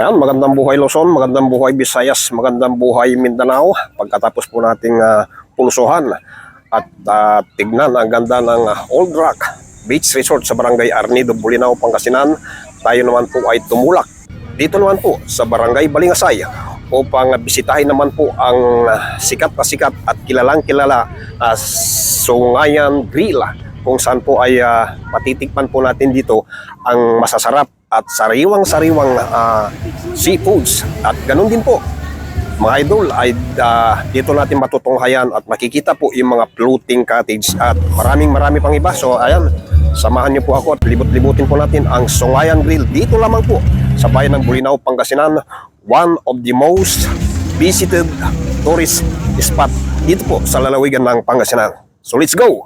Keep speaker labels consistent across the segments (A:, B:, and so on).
A: Ayan, magandang buhay Luzon, magandang buhay Visayas, magandang buhay Mindanao. Pagkatapos po nating pulsuhan at tignan ang ganda ng Old Rock Beach Resort sa Barangay Arnido, Bolinao, Pangasinan, tayo naman po ay tumulak dito naman po sa Barangay Balingasay upang bisitahin naman po ang sikat at kilalang kilala Sungayan Grill, kung saan po ay patitikman po natin dito ang masasarap at sariwang-sariwang seafoods. At ganun din po mga idol ay dito natin matutunghayan at makikita po yung mga floating cottage at marami pang iba. So ayan, samahan niyo po ako at libot-libutin po natin ang Sungayan Grill dito lamang po sa bayan ng Bolinao, Pangasinan, one of the most visited tourist spot dito po sa lalawigan ng Pangasinan. So let's go!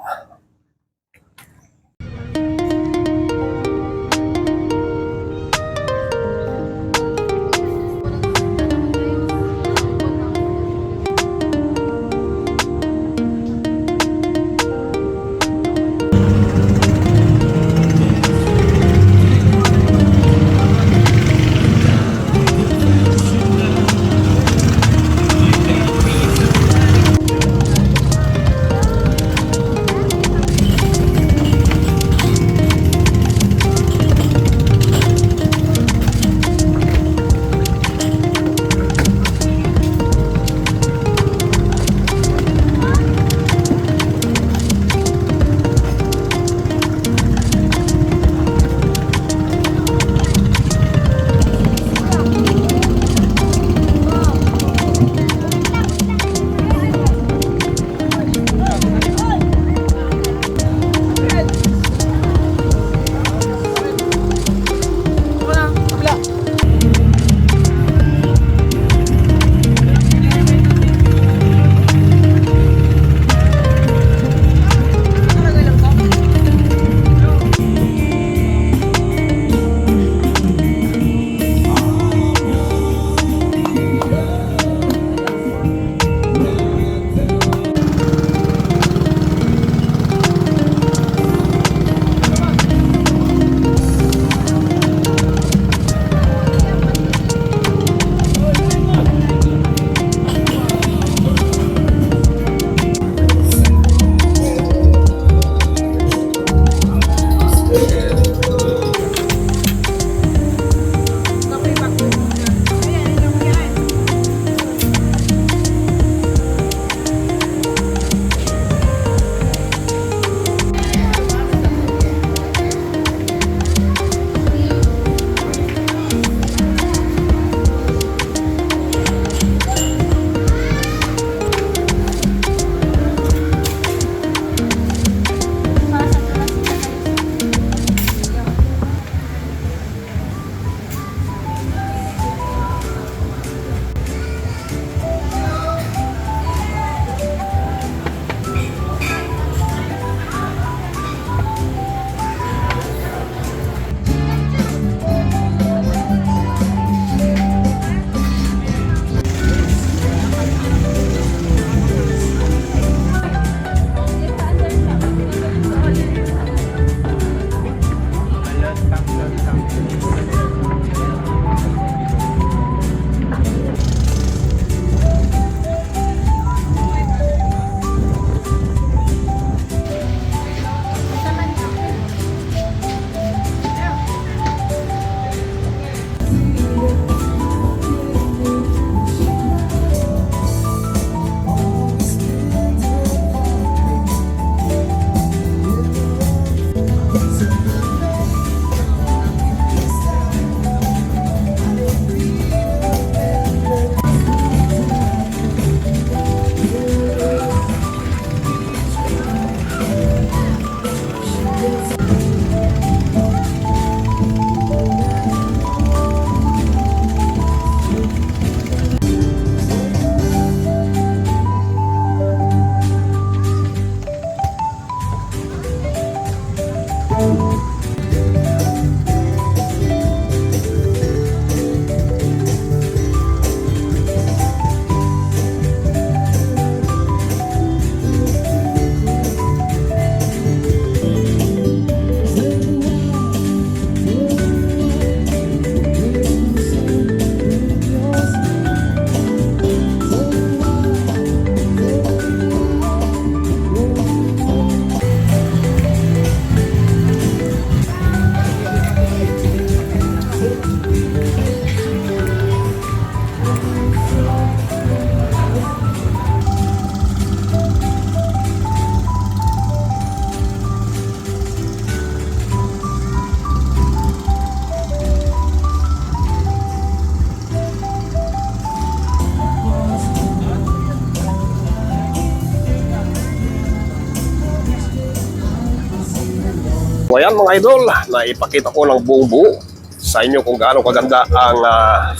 A: So ayan mga idol, naipakita ko ng buong buo sa inyo kung gaano kaganda ang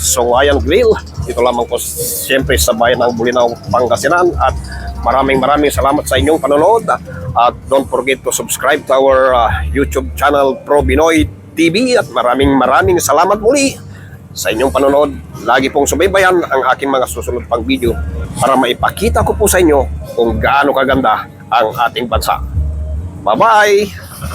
A: Sungayan Grill. Ito lamang po siyempre sa bayan ng Bolinao, Pangasinan. At maraming salamat sa inyong panonood. At don't forget to subscribe to our YouTube channel Pro Binoy TV. At maraming salamat muli sa inyong panonood. Lagi pong subaybayan ang aking mga susunod pang video para maipakita ko po sa inyo kung gaano kaganda ang ating bansa. Bye-bye!